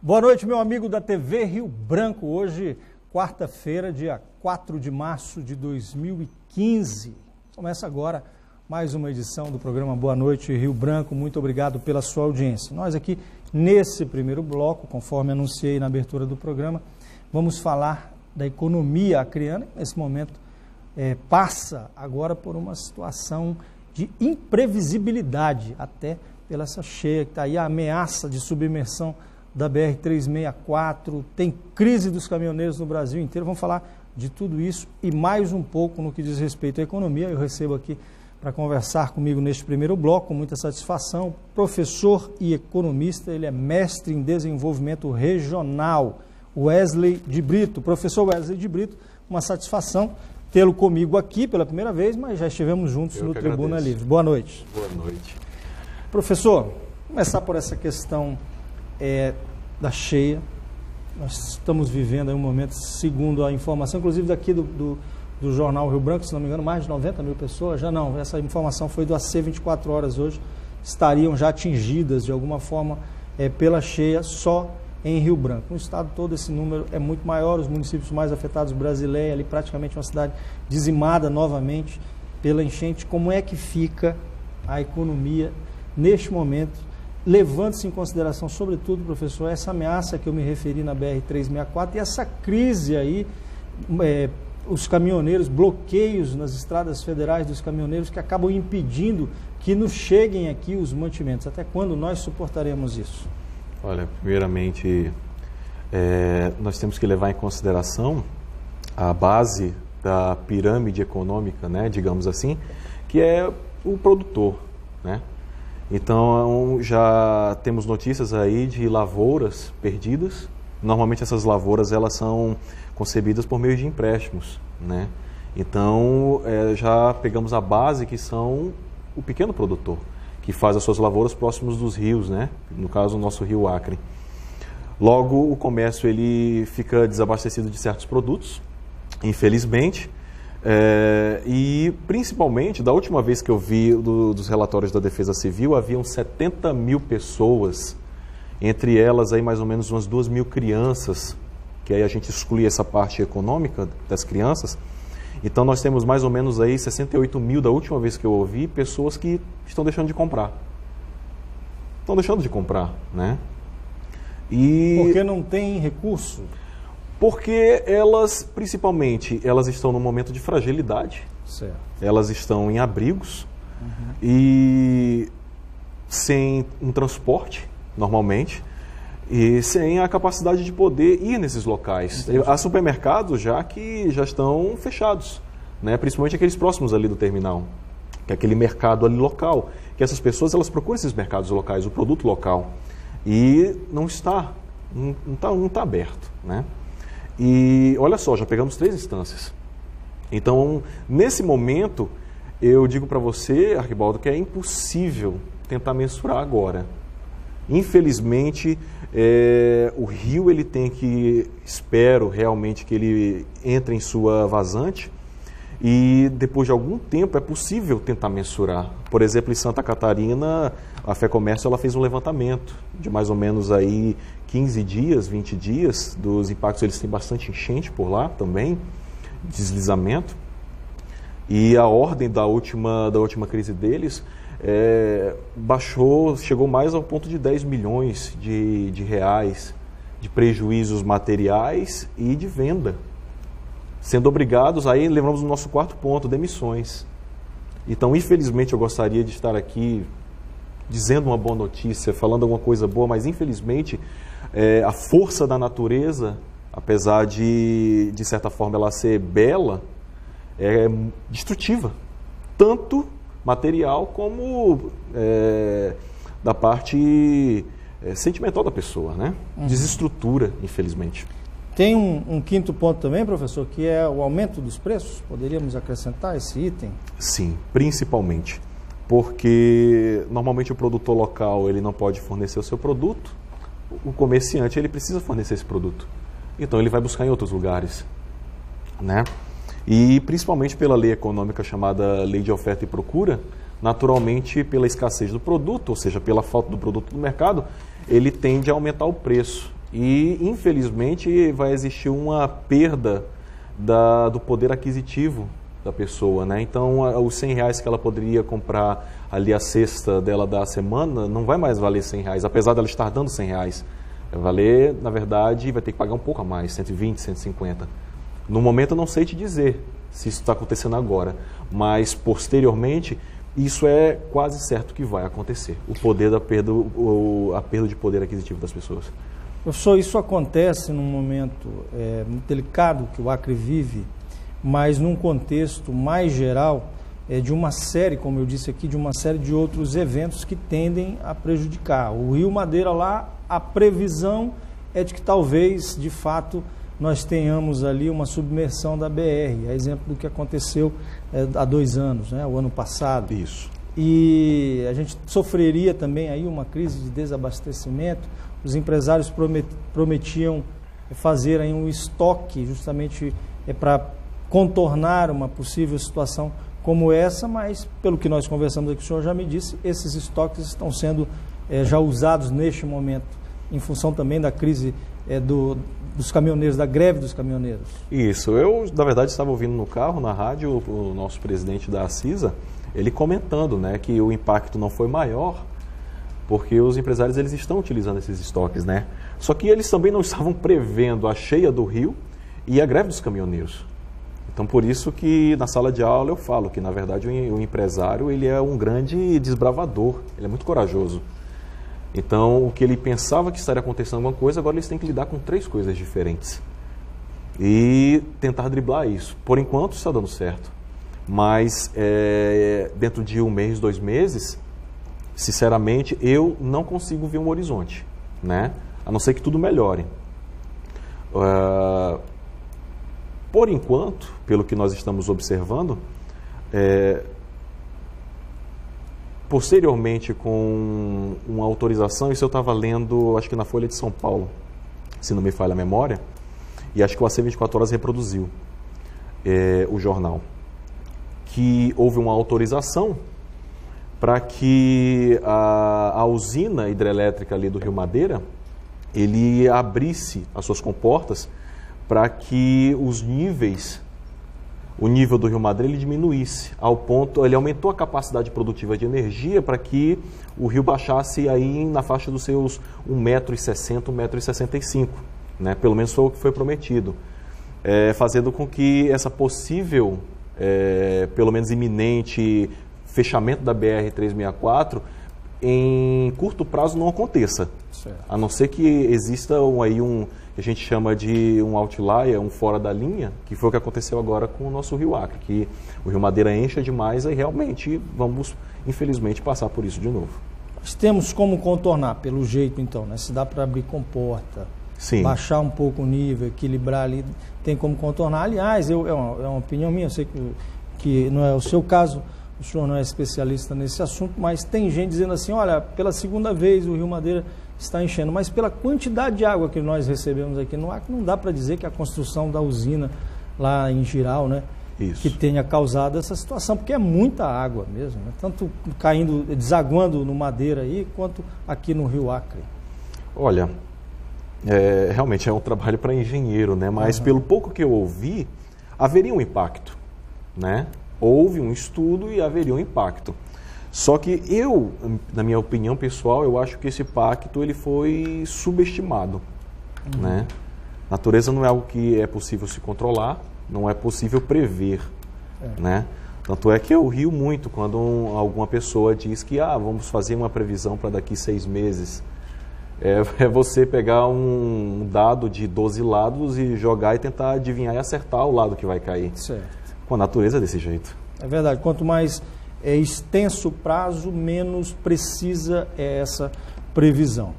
Boa noite, meu amigo da TV Rio Branco. Hoje, quarta-feira, dia 4 de março de 2015. Começa agora mais uma edição do programa Boa Noite Rio Branco. Muito obrigado pela sua audiência. Nós aqui, nesse primeiro bloco, conforme anunciei na abertura do programa, vamos falar da economia acreana. Nesse momento, passa agora por uma situação de imprevisibilidade, até pela essa cheia que está aí, a ameaça de submersão da BR-364, tem crise dos caminhoneiros no Brasil inteiro. Vamos falar de tudo isso e mais um pouco no que diz respeito à economia. Eu recebo aqui para conversar comigo neste primeiro bloco, com muita satisfação, professor e economista, ele é mestre em desenvolvimento regional, Wesley de Brito. Professor Wesley de Brito, uma satisfação tê-lo comigo aqui pela primeira vez, mas já estivemos juntos no Tribuna Livre. Boa noite. Boa noite. Professor, começar por essa questão da cheia. Nós estamos vivendo aí um momento, segundo a informação, inclusive daqui do jornal Rio Branco, se não me engano, mais de 90 mil pessoas, já não, essa informação foi do AC 24 horas hoje, estariam já atingidas de alguma forma pela cheia só em Rio Branco. No estado todo esse número é muito maior, os municípios mais afetados, Brasileia, ali praticamente uma cidade dizimada novamente pela enchente. Como é que fica a economia neste momento, levando-se em consideração, sobretudo, professor, essa ameaça que eu me referi na BR-364 e essa crise aí, os caminhoneiros, bloqueios nas estradas federais dos caminhoneiros que acabam impedindo que nos cheguem aqui os mantimentos. Até quando nós suportaremos isso? Olha, primeiramente, nós temos que levar em consideração a base da pirâmide econômica, né, digamos assim, que é o produtor, né? Então, já temos notícias aí de lavouras perdidas. Normalmente essas lavouras elas são concebidas por meio de empréstimos, né? Então, já pegamos a base que são o pequeno produtor, que faz as suas lavouras próximos dos rios, né? No caso, o nosso rio Acre. Logo, o comércio ele fica desabastecido de certos produtos, infelizmente. E principalmente, da última vez que eu vi dos relatórios da Defesa Civil, haviam 70 mil pessoas, entre elas aí mais ou menos umas 2 mil crianças, que aí a gente exclui essa parte econômica das crianças. Então nós temos mais ou menos aí 68 mil, da última vez que eu ouvi, pessoas que estão deixando de comprar. Estão deixando de comprar, né? Porque não tem recurso? Porque elas, principalmente, elas estão num momento de fragilidade. Certo. Elas estão em abrigos e sem um transporte, normalmente, e sem a capacidade de poder ir nesses locais. Entendi. Há supermercados já que já estão fechados, né? Principalmente aqueles próximos ali do terminal, que é aquele mercado ali local, que essas pessoas elas procuram esses mercados locais, o produto local, e não está aberto, né? E olha só, já pegamos 3 instâncias. Então, nesse momento, eu digo para você, Arquibaldo, que é impossível tentar mensurar agora. Infelizmente, o rio ele tem que, espero realmente que ele entre em sua vazante e depois de algum tempo é possível tentar mensurar. Por exemplo, em Santa Catarina, a FEComércio ela fez um levantamento de mais ou menos aí 15 dias, 20 dias dos impactos. Eles têm bastante enchente por lá também, deslizamento. E a ordem da última crise deles baixou, chegou mais ao ponto de 10 milhões de reais de prejuízos materiais e de venda. Sendo obrigados, aí lembramos do nosso quarto ponto, demissões. Então, infelizmente, eu gostaria de estar aqui dizendo uma boa notícia, falando alguma coisa boa, mas infelizmente a força da natureza, apesar de certa forma ela ser bela, é destrutiva, tanto material como da parte sentimental da pessoa, né? Desestrutura, infelizmente. Tem um quinto ponto também, professor, que é o aumento dos preços. Poderíamos acrescentar esse item? Sim, principalmente. Porque normalmente o produtor local ele não pode fornecer o seu produto, o comerciante ele precisa fornecer esse produto. Então ele vai buscar em outros lugares, né? E principalmente pela lei econômica chamada Lei de Oferta e Procura, naturalmente pela escassez do produto, ou seja, pela falta do produto no mercado, ele tende a aumentar o preço. E, infelizmente, vai existir uma perda do poder aquisitivo da pessoa, né? Então, os R$100 que ela poderia comprar ali a cesta dela da semana, não vai mais valer R$100, apesar dela estar dando R$100. Vai valer, na verdade, vai ter que pagar um pouco a mais, 120, 150. No momento, eu não sei te dizer se isso está acontecendo agora, mas, posteriormente, isso é quase certo que vai acontecer. O poder da perda, a perda de poder aquisitivo das pessoas. Professor, isso acontece num momento muito delicado que o Acre vive, mas num contexto mais geral de uma série, como eu disse aqui, de uma série de outros eventos que tendem a prejudicar. O Rio Madeira lá, a previsão é de que talvez, de fato, nós tenhamos ali uma submersão da BR, a exemplo do que aconteceu há 2 anos, né, o ano passado. Isso. E a gente sofreria também aí uma crise de desabastecimento. Os empresários prometiam fazer aí um estoque justamente para contornar uma possível situação como essa, mas pelo que nós conversamos aqui, o senhor já me disse, esses estoques estão sendo já usados neste momento, em função também da crise dos caminhoneiros, da greve dos caminhoneiros. Isso, eu na verdade estava ouvindo no carro, na rádio, o nosso presidente da CISA, ele comentando, né, que o impacto não foi maior, porque os empresários eles estão utilizando esses estoques, né? Só que eles também não estavam prevendo a cheia do rio e a greve dos caminhoneiros. Então, por isso que na sala de aula eu falo que, na verdade, o empresário ele é um grande desbravador, ele é muito corajoso. Então, o que ele pensava que estaria acontecendo alguma coisa, agora eles têm que lidar com 3 coisas diferentes. E tentar driblar isso. Por enquanto, está dando certo. Mas, dentro de 1 mês, 2 meses, sinceramente, eu não consigo ver um horizonte, né? A não ser que tudo melhore. Por enquanto, pelo que nós estamos observando, posteriormente com uma autorização, isso eu estava lendo, acho que na Folha de São Paulo, se não me falha a memória, e acho que o AC24 reproduziu o jornal, que houve uma autorização para que a usina hidrelétrica ali do Rio Madeira, ele abrisse as suas comportas para que o nível do Rio Madeira ele diminuísse, ao ponto, ele aumentou a capacidade produtiva de energia para que o rio baixasse aí na faixa dos seus 1,60 m, 1,65 m, né? Pelo menos foi o que foi prometido, fazendo com que essa possível, pelo menos iminente, fechamento da BR-364 em curto prazo não aconteça. Certo. A não ser que exista que a gente chama de um outlier, um fora da linha, que foi o que aconteceu agora com o nosso Rio Acre, que o Rio Madeira encha demais e realmente vamos, infelizmente, passar por isso de novo. Nós temos como contornar, pelo jeito então, né? Se dá para abrir comporta, sim, baixar um pouco o nível, equilibrar ali, tem como contornar. Aliás, é uma opinião minha, eu sei que não é o seu caso, o senhor não é especialista nesse assunto, mas tem gente dizendo assim, olha, pela 2ª vez o Rio Madeira está enchendo, mas pela quantidade de água que nós recebemos aqui no Acre, não dá para dizer que a construção da usina lá em Jirau, né, que tenha causado essa situação, porque é muita água mesmo, né, tanto caindo, desaguando no Madeira aí, quanto aqui no Rio Acre. Olha, realmente é um trabalho para engenheiro, né, mas pelo pouco que eu ouvi, haveria um impacto, né? Houve um estudo e haveria um impacto. Só que eu, na minha opinião pessoal, eu acho que esse impacto ele foi subestimado. Né? Natureza não é algo que é possível se controlar, não é possível prever. Né? Tanto é que eu rio muito quando alguma pessoa diz que vamos fazer uma previsão para daqui 6 meses. É você pegar um dado de 12 lados e jogar e tentar adivinhar e acertar o lado que vai cair. Certo. Com a natureza é desse jeito. É verdade. Quanto mais extenso o prazo, menos precisa essa previsão.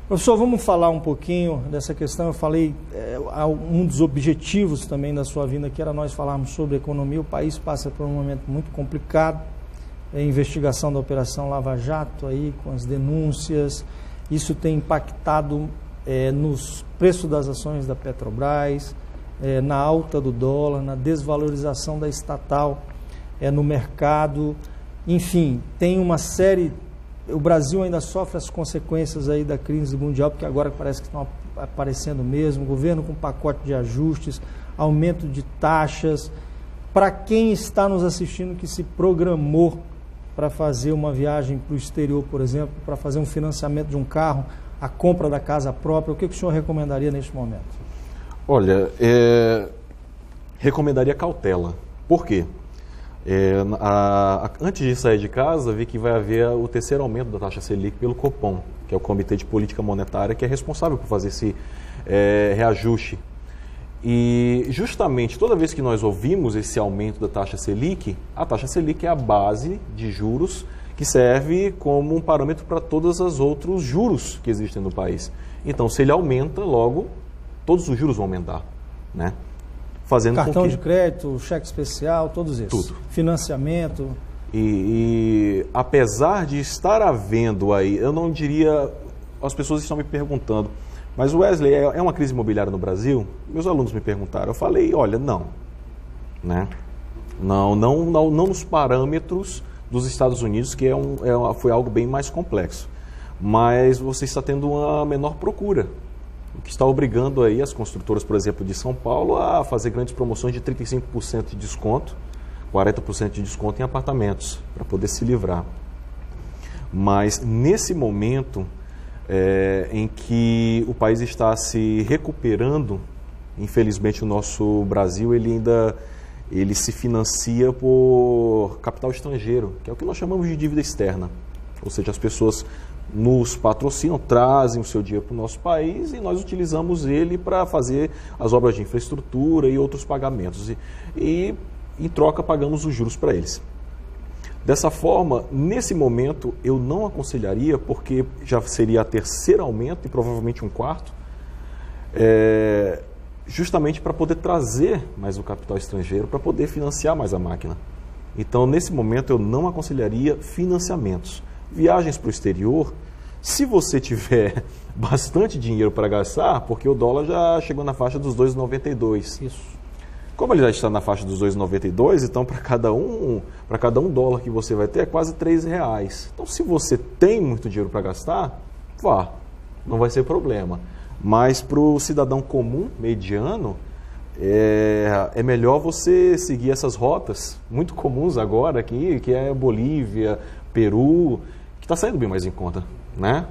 Professor, vamos falar um pouquinho dessa questão. Eu falei, um dos objetivos também da sua vinda aqui era nós falarmos sobre economia. O país passa por um momento muito complicado. A investigação da Operação Lava Jato, aí, com as denúncias. Isso tem impactado nos preços das ações da Petrobras, na alta do dólar, na desvalorização da estatal no mercado, enfim, tem uma série. O Brasil ainda sofre as consequências aí da crise mundial, porque agora parece que aparecendo mesmo, governo com pacote de ajustes, aumento de taxas. Para quem está nos assistindo que se programou para fazer uma viagem para o exterior, por exemplo, para fazer um financiamento de um carro, a compra da casa própria, o que o senhor recomendaria neste momento? Olha, recomendaria cautela. Por quê? Antes de sair de casa, vi que vai haver o terceiro aumento da taxa Selic pelo Copom, que é o Comitê de Política Monetária, que é responsável por fazer esse reajuste. E justamente toda vez que nós ouvimos esse aumento da taxa Selic, a taxa Selic é a base de juros que serve como um parâmetro para todos os outros juros que existem no país. Então, se ele aumenta, logo, todos os juros vão aumentar, né? Fazendo cartão com que... de crédito, cheque especial, todos esses. Tudo. Financiamento. E apesar de estar havendo aí, eu não diria, as pessoas estão me perguntando, mas Wesley, é uma crise imobiliária no Brasil? Meus alunos me perguntaram, eu falei, olha, não. Né? Não nos parâmetros dos Estados Unidos, que foi algo bem mais complexo. Mas você está tendo uma menor procura, o que está obrigando aí as construtoras, por exemplo, de São Paulo, a fazer grandes promoções de 35% de desconto, 40% de desconto em apartamentos, para poder se livrar. Mas nesse momento em que o país está se recuperando, infelizmente o nosso Brasil ele se financia por capital estrangeiro, que é o que nós chamamos de dívida externa. Ou seja, as pessoas nos patrocinam, trazem o seu dinheiro para o nosso país e nós utilizamos ele para fazer as obras de infraestrutura e outros pagamentos. E em troca pagamos os juros para eles. Dessa forma, nesse momento, eu não aconselharia, porque já seria a terceira aumento e provavelmente um quarto, justamente para poder trazer mais o capital estrangeiro, para poder financiar mais a máquina. Então, nesse momento, eu não aconselharia financiamentos. Viagens para o exterior, se você tiver bastante dinheiro para gastar, porque o dólar já chegou na faixa dos 2,92. Isso. Como ele já está na faixa dos 2,92, então para cada um dólar que você vai ter é quase R$3. Então, se você tem muito dinheiro para gastar, vá, não vai ser problema. Mas para o cidadão comum, mediano, é melhor você seguir essas rotas muito comuns agora aqui, que é Bolívia, Peru, que está saindo bem mais em conta, né?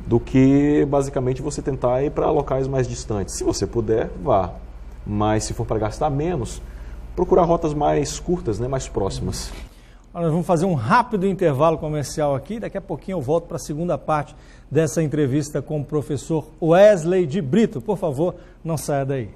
Do que basicamente você tentar ir para locais mais distantes. Se você puder, vá. Mas se for para gastar menos, procurar rotas mais curtas, né, mais próximas. Nós vamos fazer um rápido intervalo comercial aqui, daqui a pouquinho eu volto para a segunda parte dessa entrevista com o professor Wesley de Brito. Por favor, não saia daí.